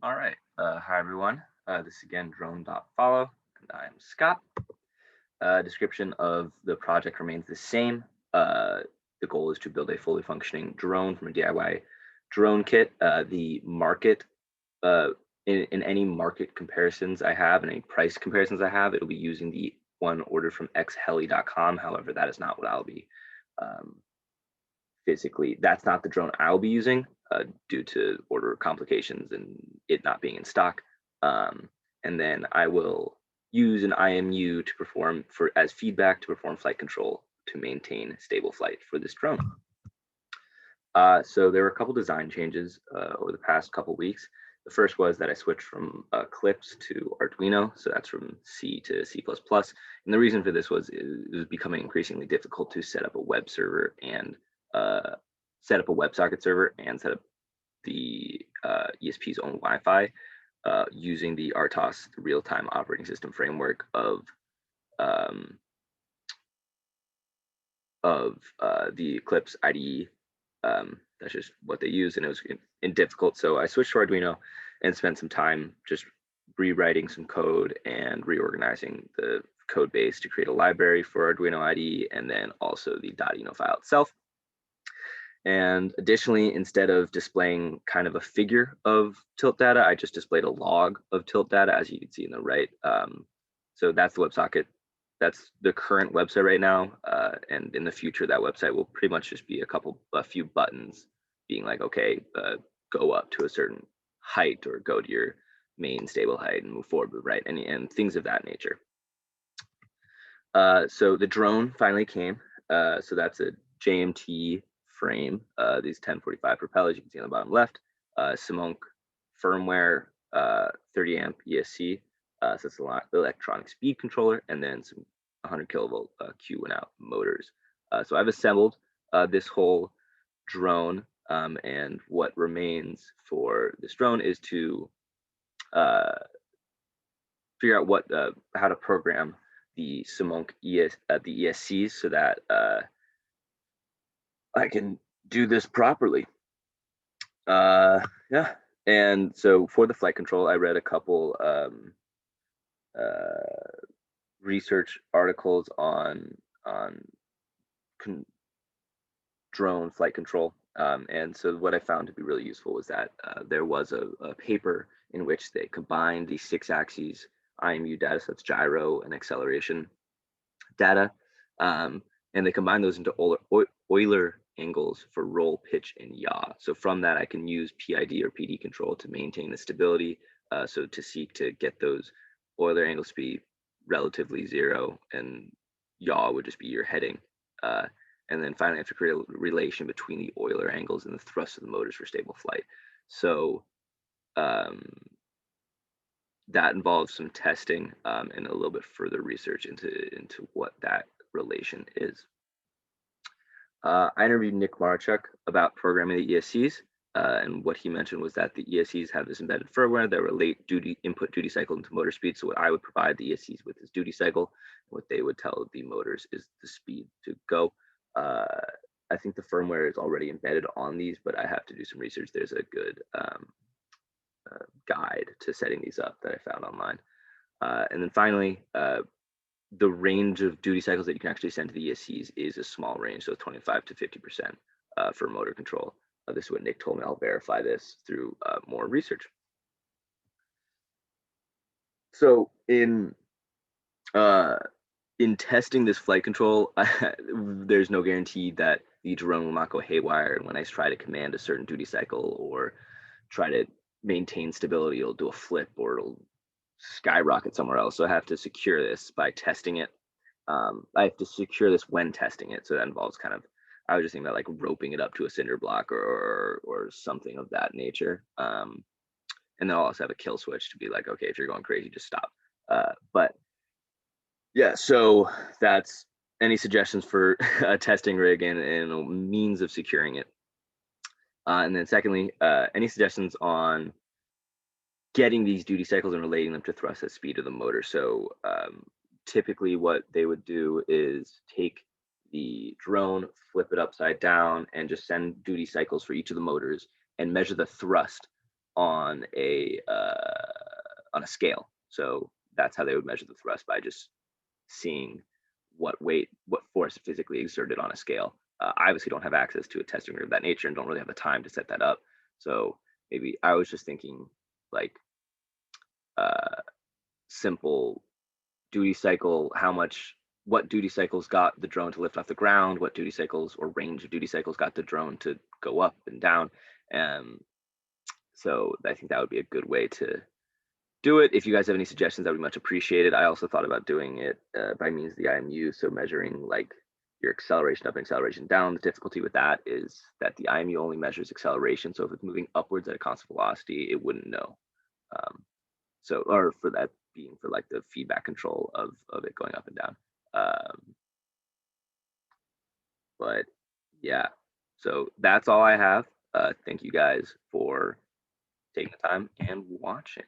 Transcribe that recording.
All right. Hi, everyone. This is again drone.Follow, and I'm Scott. Description of the project remains the same. The goal is to build a fully functioning drone from a DIY drone kit. The market, uh, in any market comparisons I have and any price comparisons I have, it'll be using the one ordered from xheli.com. However, that is not what I'll be um, physically. That's not the drone I'll be using due to order complications and it not being in stock. Um, and then I will use an IMU to perform for as feedback to perform flight control to maintain stable flight for this drone. So there were a couple design changes over the past couple weeks. The first was that I switched from Clips to Arduino, so that's from C to C++. And the reason for this was it was becoming increasingly difficult to set up a web server and set up a WebSocket server and set up the ESP's own Wi-Fi using the RTOS, the real-time operating system framework um, of the Eclipse IDE. That's just what they use, and it was difficult. So I switched to Arduino and spent some time just rewriting some code and reorganizing the code base to create a library for Arduino IDE, and then also the .eno file itself. And additionally, instead of displaying kind of a figure of tilt data, I just displayed a log of tilt data, as you can see in the right. So that's the WebSocket. That's the current website right now. And in the future, that website will pretty much just be a few buttons being like, okay, go up to a certain height or go to your main stable height and move forward, right? And things of that nature. So the drone finally came. So that's a JMT frame, these 1045 propellers you can see on the bottom left, Simunk firmware, 30 amp ESC, so it's a electronic speed controller, and then some 100 kilovolt Q and out motors. So I've assembled this whole drone, and what remains for this drone is to figure out how to program the Simunk the ESCs so that I can do this properly. Yeah, and so for the flight control, I read a couple research articles on drone flight control, and so what I found to be really useful was that there was a paper in which they combined the 6-axis IMU data, so that's gyro and acceleration data, and they combine those into Euler angles for roll, pitch, and yaw. So from that, I can use PID or PD control to maintain the stability. So to seek to get those Euler angles to be relatively zero, and yaw would just be your heading. And then finally, I have to create a relation between the Euler angles and the thrust of the motors for stable flight. So that involves some testing and a little bit further research into what that relation is. I interviewed Nick Marchuk about programming the ESCs, and what he mentioned was that the ESCs have this embedded firmware that relate input duty cycle into motor speed. So what I would provide the ESCs with is duty cycle. What they would tell the motors is the speed to go. I think the firmware is already embedded on these, but I have to do some research. There's a good guide to setting these up that I found online. And then finally, the range of duty cycles that you can actually send to the ESCs is a small range, so 25 to 50% for motor control. This is what Nick told me. I'll verify this through more research. So in testing this flight control, there's no guarantee that the drone will not go haywire. And when I try to command a certain duty cycle or try to maintain stability, it'll do a flip or it'll skyrocket somewhere else. So I have to secure this by testing it. I have to secure this when testing it. So that involves kind of, I was just thinking about like roping it up to a cinder block or something of that nature. And then I'll also have a kill switch to be like, okay, if you're going crazy, just stop. But yeah, so that's any suggestions for a testing rig and a means of securing it. And then secondly, any suggestions on getting these duty cycles and relating them to thrust at speed of the motor. So typically what they would do is take the drone, flip it upside down, and just send duty cycles for each of the motors and measure the thrust on a scale. So that's how they would measure the thrust, by just seeing what weight, what force physically exerted on a scale. I obviously don't have access to a testing rig of that nature and don't really have the time to set that up. So maybe I was just thinking like uh, simple duty cycle, what duty cycles got the drone to lift off the ground, what duty cycles or range of duty cycles got the drone to go up and down. Um, so I think that would be a good way to do it. If you guys have any suggestions, that would be much appreciated. I also thought about doing it by means of the IMU, so measuring like your acceleration up and acceleration down. The difficulty with that is that the IMU only measures acceleration, so if it's moving upwards at a constant velocity, it wouldn't know. So, or for that being for like the feedback control of it going up and down. But yeah, so that's all I have. Thank you guys for taking the time and watching.